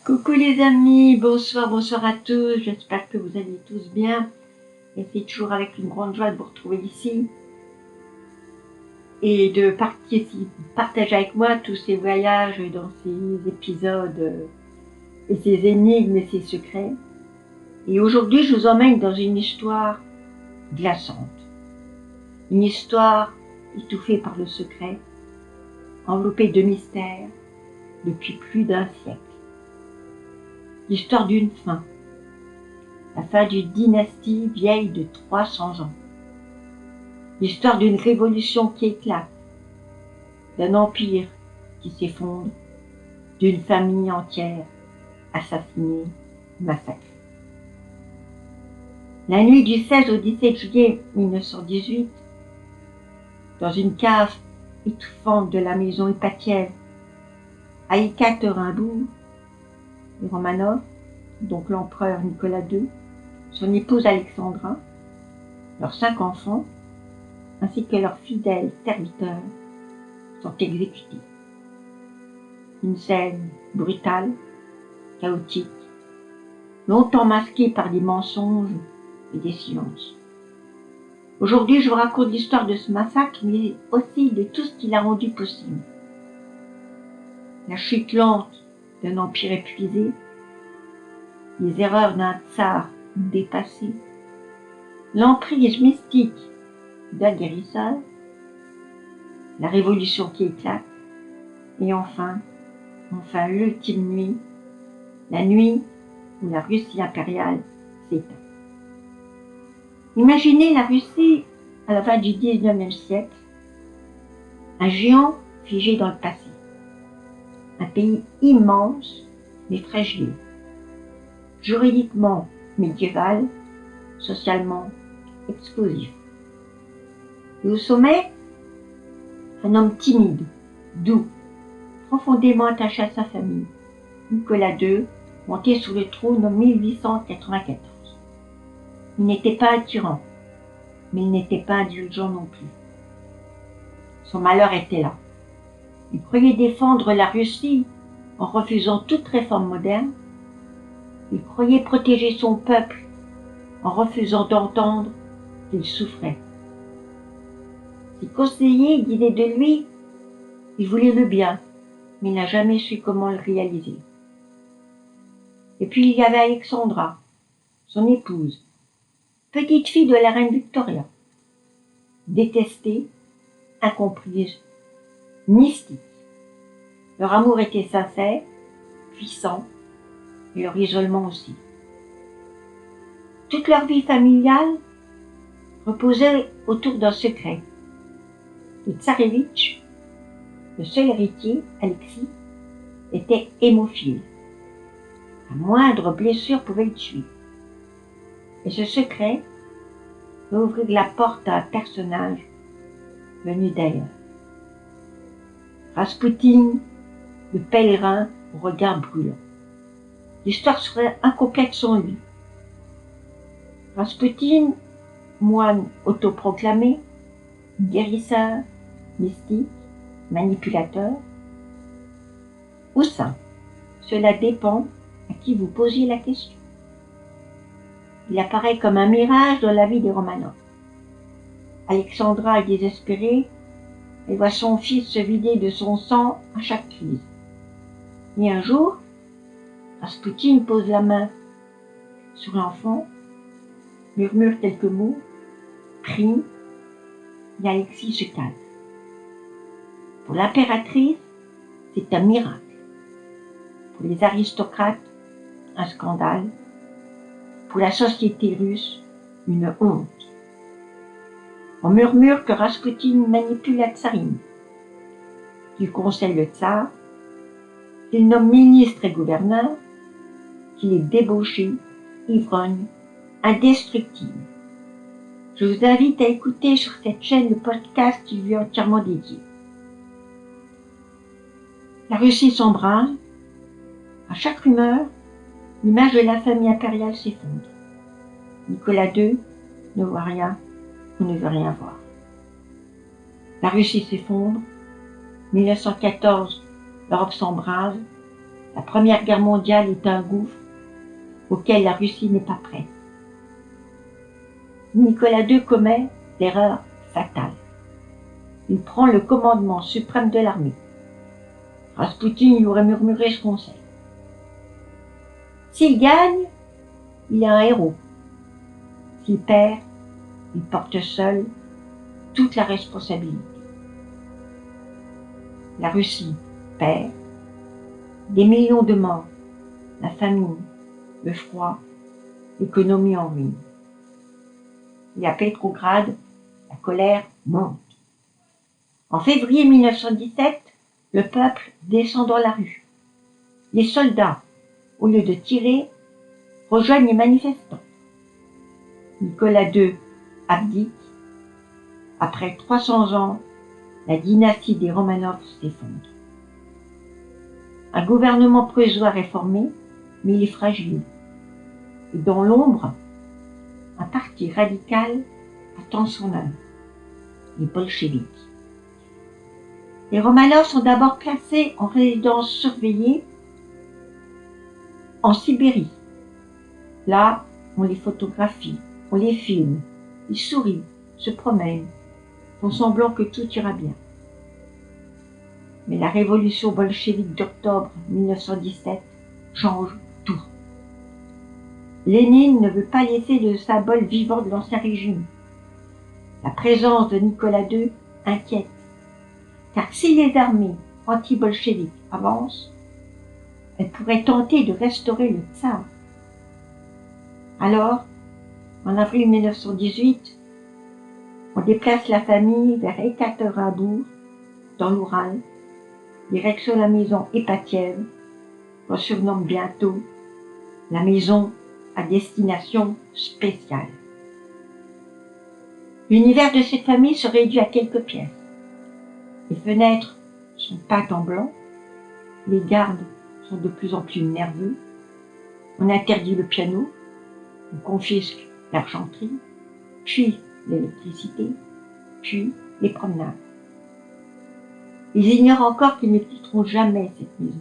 Coucou les amis, bonsoir à tous, j'espère que vous allez tous bien. Et c'est toujours avec une grande joie de vous retrouver ici et de partager avec moi tous ces voyages dans ces épisodes et ces énigmes et ces secrets. Et aujourd'hui, je vous emmène dans une histoire glaçante, une histoire étouffée par le secret, enveloppée de mystères depuis plus d'1 siècle. L'histoire d'une fin, la fin d'une dynastie vieille de 300 ans. L'histoire d'une révolution qui éclate, d'un empire qui s'effondre, d'une famille entière assassinée, massacrée. La nuit du 16 au 17 juillet 1918, dans une cave étouffante de la maison Ipatièvre, à Ekaterinbourg, les Romanov, donc l'empereur Nicolas II, son épouse Alexandra, leurs 5 enfants, ainsi que leurs fidèles serviteurs, sont exécutés. Une scène brutale, chaotique, longtemps masquée par des mensonges et des silences. Aujourd'hui, je vous raconte l'histoire de ce massacre, mais aussi de tout ce qui l'a rendu possible. La chute lente d'un empire épuisé, les erreurs d'un tsar dépassé, l'emprise mystique d'un guérisseur, la révolution qui éclate, et enfin l'ultime nuit, la nuit où la Russie impériale s'éteint. Imaginez la Russie à la fin du 19e siècle, un géant figé dans le passé, un pays immense mais fragile, juridiquement médiéval, socialement explosif. Et au sommet, un homme timide, doux, profondément attaché à sa famille, Nicolas II, monté sur le trône en 1894. Il n'était pas un tyran, mais il n'était pas indulgent non plus. Son malheur était là. Il croyait défendre la Russie en refusant toute réforme moderne. Il croyait protéger son peuple en refusant d'entendre qu'il souffrait. Ses conseillers disaient de lui qu'il voulait le bien, mais il n'a jamais su comment le réaliser. Et puis il y avait Alexandra, son épouse, petite fille de la reine Victoria, détestée, incomprise, mystique. Leur amour était sincère, puissant, et leur isolement aussi. Toute leur vie familiale reposait autour d'un secret. Le tsarévitch, le seul héritier, Alexis, était hémophile. La moindre blessure pouvait le tuer. Et ce secret va ouvrir la porte à un personnage venu d'ailleurs. Raspoutine, le pèlerin au regard brûlant. L'histoire serait incomplète sans lui. Raspoutine, moine autoproclamé, guérisseur, mystique, manipulateur, ou saint. Cela dépend à qui vous posiez la question. Il apparaît comme un mirage dans la vie des Romanov. Alexandra est désespérée, elle voit son fils se vider de son sang à chaque crise. Et un jour, Raspoutine pose la main sur l'enfant, murmure quelques mots, prie, et Alexis se calme. Pour l'impératrice, c'est un miracle. Pour les aristocrates, un scandale. Pour la société russe, une honte. On murmure que Raspoutine manipule la tsarine, qu'il conseille le tsar, qu'il nomme ministre et gouverneur, qu'il est débauché, ivrogne, indestructible. Je vous invite à écouter sur cette chaîne le podcast qui lui est entièrement dédié. La Russie s'embrase. À chaque rumeur, l'image de la famille impériale s'effondre. Nicolas II ne voit rien ou ne veut rien voir. La Russie s'effondre. 1914, l'Europe s'embrase. La Première Guerre mondiale est un gouffre auquel la Russie n'est pas prête. Nicolas II commet l'erreur fatale. Il prend le commandement suprême de l'armée. Raspoutine lui aurait murmuré ce conseil. S'il gagne, il est un héros. S'il perd, il porte seul toute la responsabilité. La Russie perd, des millions de morts, la famine, le froid, l'économie en ruine. Et à Petrograd, la colère monte. En février 1917, le peuple descend dans la rue. Les soldats, au lieu de tirer, rejoignent les manifestants. Nicolas II abdique. Après 300 ans, la dynastie des Romanov s'effondre. Un gouvernement provisoire est formé, mais il est fragile. Et dans l'ombre, un parti radical attend son heure, les bolcheviks. Les Romanov sont d'abord placés en résidence surveillée en Sibérie. Là, on les photographie, on les filme, ils sourient, se promènent, font semblant que tout ira bien. Mais la révolution bolchevique d'octobre 1917 change tout. Lénine ne veut pas laisser le symbole vivant de l'ancien régime. La présence de Nicolas II inquiète, car si les armées anti-bolcheviques avancent, elles pourraient tenter de restaurer le tsar. Alors, en avril 1918, on déplace la famille vers Ekaterinbourg, dans l'Oural, direction la maison Ipatiev, qu'on surnomme bientôt la maison à destination spéciale. L'univers de cette famille se réduit à quelques pièces. Les fenêtres sont peintes en blanc, les gardes sont de plus en plus nerveux, on interdit le piano, on confisque l'argenterie, puis l'électricité, puis les promenades. Ils ignorent encore qu'ils ne quitteront jamais cette maison.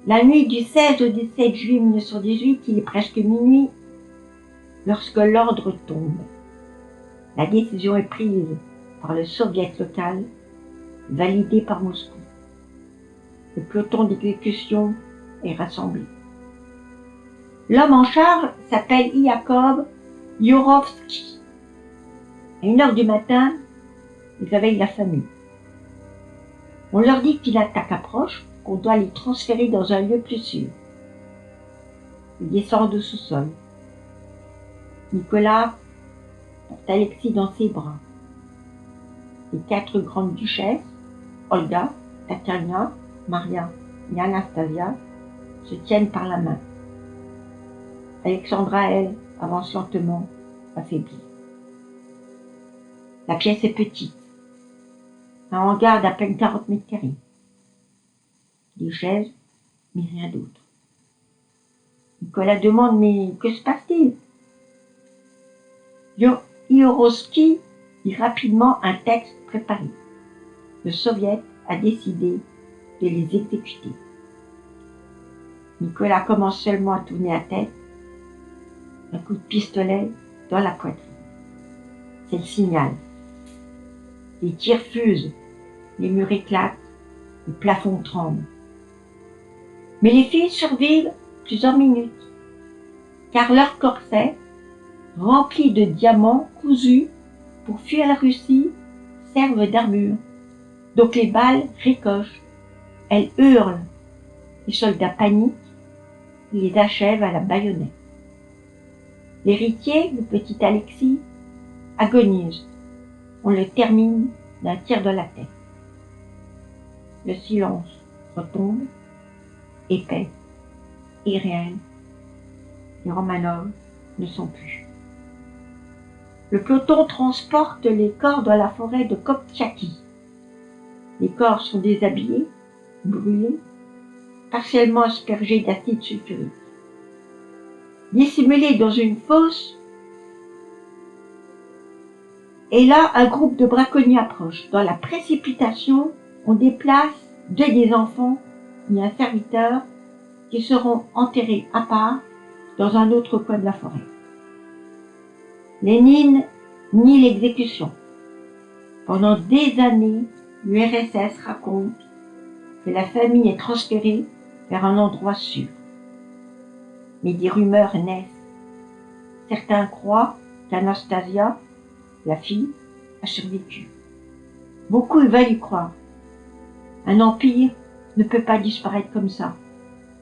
La nuit du 16 au 17 juillet 1918, il est presque minuit lorsque l'ordre tombe. La décision est prise par le soviet local, validée par Moscou. Le peloton d'exécution est rassemblé. L'homme en charge s'appelle Iakov Yurovsky. À 1h du matin, il réveille la famille. On leur dit qu'une attaque approche, qu'on doit les transférer dans un lieu plus sûr. Ils descendent au sous-sol. Nicolas porte Alexis dans ses bras. Les 4 grandes duchesses, Olga, Tatiana, Maria et Anastasia, se tiennent par la main. Alexandra, elle, avance lentement, affaiblie. La pièce est petite. Un hangar d'à peine 40 mètres carrés. Des chaises, mais rien d'autre. Nicolas demande, mais que se passe-t-il? Yurovsky lit rapidement un texte préparé. Le soviet a décidé de les exécuter. Nicolas commence seulement à tourner la tête. Un coup de pistolet dans la poitrine. C'est le signal. Les tirs fusent, les murs éclatent, le plafond tremble. Mais les filles survivent plusieurs minutes, car leur corset, rempli de diamants cousus pour fuir la Russie, servent d'armure. Donc les balles ricochent, elles hurlent. Les soldats paniquent, ils les achèvent à la baïonnette. L'héritier, le petit Alexis, agonise. On le termine d'un tir dans la tête. Le silence retombe, épais, irréel. Les Romanov ne sont plus. Le peloton transporte les corps dans la forêt de Koptchaki. Les corps sont déshabillés, brûlés, partiellement aspergés d'acide sulfurique. Dissimulés dans une fosse, et là, un groupe de braconniers approche. Dans la précipitation, on déplace 2 des enfants et un serviteur qui seront enterrés à part dans un autre coin de la forêt. Lénine nie l'exécution. Pendant des années, l'URSS raconte que la famille est transférée vers un endroit sûr. Mais des rumeurs naissent. Certains croient qu'Anastasia, la fille, a survécu. Beaucoup veulent y croire. Un empire ne peut pas disparaître comme ça,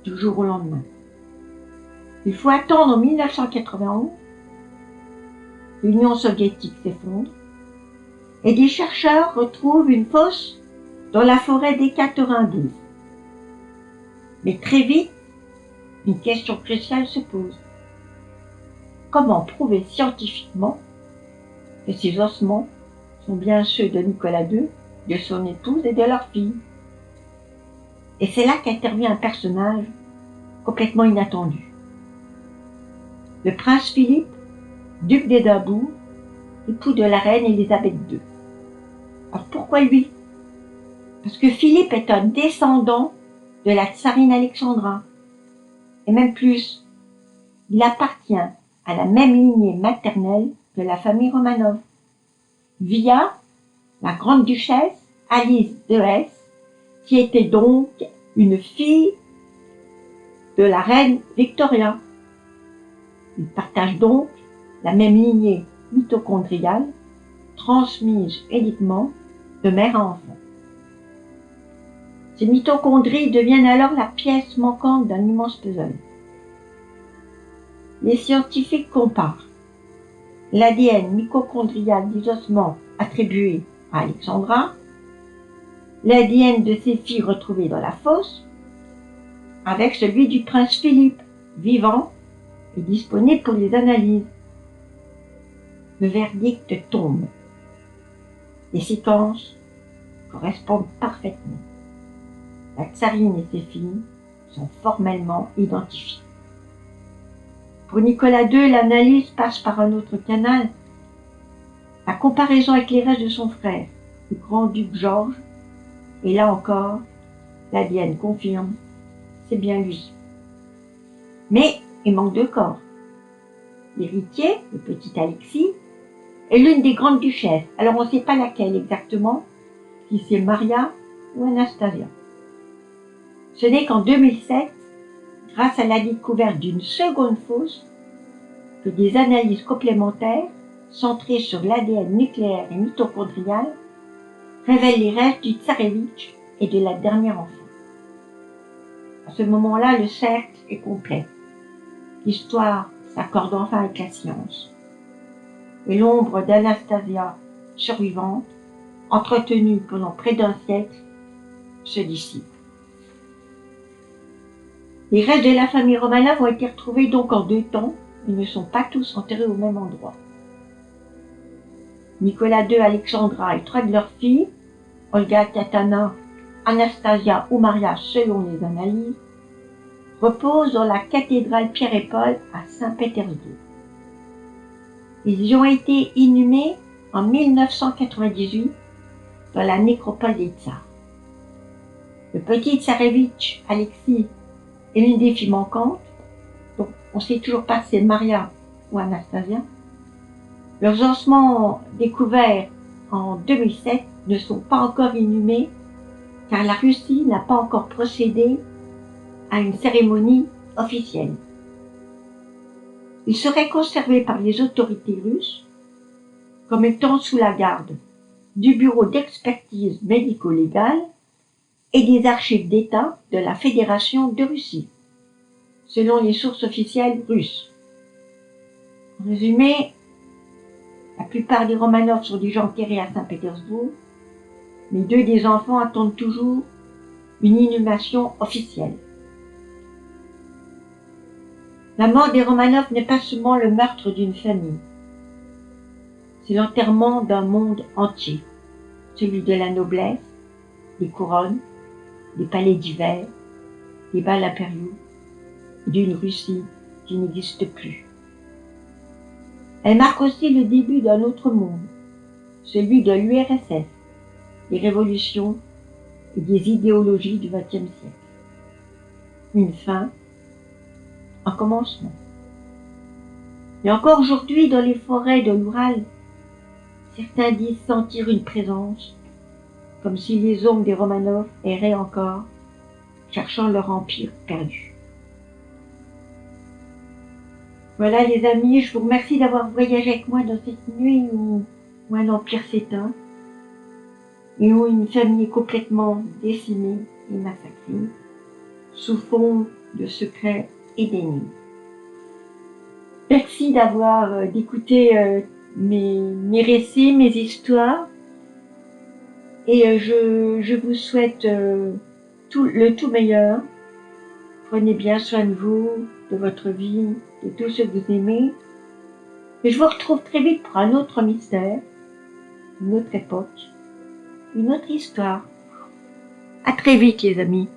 du jour au lendemain. Il faut attendre en 1991, l'Union soviétique s'effondre, et des chercheurs retrouvent une fosse dans la forêt d'Ekateringbourg. Mais très vite, une question cruciale se pose. Comment prouver scientifiquement que ces ossements sont bien ceux de Nicolas II, de son épouse et de leur fille? Et c'est là qu'intervient un personnage complètement inattendu. Le prince Philippe, duc d'Édimbourg, époux de la reine Élisabeth II. Alors pourquoi lui? Parce que Philippe est un descendant de la tsarine Alexandra. Et même plus, il appartient à la même lignée maternelle que la famille Romanov, via la grande duchesse Alice de Hesse, qui était donc une fille de la reine Victoria. Ils partagent donc la même lignée mitochondriale, transmise uniquement de mère à enfant. Ces mitochondries deviennent alors la pièce manquante d'un immense puzzle. Les scientifiques comparent l'ADN mitochondrial des ossements attribués à Alexandra, l'ADN de ses filles retrouvées dans la fosse, avec celui du prince Philippe, vivant et disponible pour les analyses. Le verdict tombe. Les séquences correspondent parfaitement. La tsarine et ses filles sont formellement identifiées. Pour Nicolas II, l'analyse passe par un autre canal. La comparaison avec les restes de son frère, le grand-duc Georges, et là encore, l'ADN confirme, c'est bien lui. Mais il manque de corps. L'héritier, le petit Alexis, est l'une des grandes duchesses. Alors on ne sait pas laquelle exactement, si c'est Maria ou Anastasia. Ce n'est qu'en 2007, grâce à la découverte d'une seconde fosse, que des analyses complémentaires, centrées sur l'ADN nucléaire et mitochondrial, révèlent les restes du tsarévitch et de la dernière enfant. À ce moment-là, le cercle est complet. L'histoire s'accorde enfin avec la science. Et l'ombre d'Anastasia, survivante, entretenue pendant près d'un siècle, se dissipe. Les restes de la famille Romanov ont été retrouvés donc en 2 temps et ne sont pas tous enterrés au même endroit. Nicolas II, Alexandra et 3 de leurs filles, Olga, Tatiana, Anastasia ou Maria selon les analyses, reposent dans la cathédrale Pierre et Paul à Saint-Pétersbourg. Ils y ont été inhumés en 1998 dans la nécropole des Tsars. Le petit tsarévitch Alexis est l'une des filles manquantes, donc on ne sait toujours pas si c'est Maria ou Anastasia. Leurs ossements découverts en 2007 ne sont pas encore inhumés car la Russie n'a pas encore procédé à une cérémonie officielle. Ils seraient conservés par les autorités russes comme étant sous la garde du bureau d'expertise médico-légale et des archives d'État de la Fédération de Russie, selon les sources officielles russes. En résumé, la plupart des Romanov sont déjà enterrés à Saint-Pétersbourg, mais 2 des enfants attendent toujours une inhumation officielle. La mort des Romanov n'est pas seulement le meurtre d'une famille, c'est l'enterrement d'un monde entier, celui de la noblesse, des couronnes, des palais d'hiver, des bals impériaux, d'une Russie qui n'existe plus. Elle marque aussi le début d'un autre monde, celui de l'URSS, des révolutions et des idéologies du XXe siècle. Une fin, un commencement. Et encore aujourd'hui, dans les forêts de l'Oural, certains disent sentir une présence, comme si les ombres des Romanov erraient encore, cherchant leur empire perdu. Voilà les amis, je vous remercie d'avoir voyagé avec moi dans cette nuit où un empire s'éteint et où une famille est complètement décimée et massacrée, sous fond de secrets et d'énigmes. Merci d'écouter mes récits, mes histoires, et je vous souhaite le tout meilleur. Prenez bien soin de vous, de votre vie, de tout ce que vous aimez. Et je vous retrouve très vite pour un autre mystère, une autre époque, une autre histoire. À très vite les amis.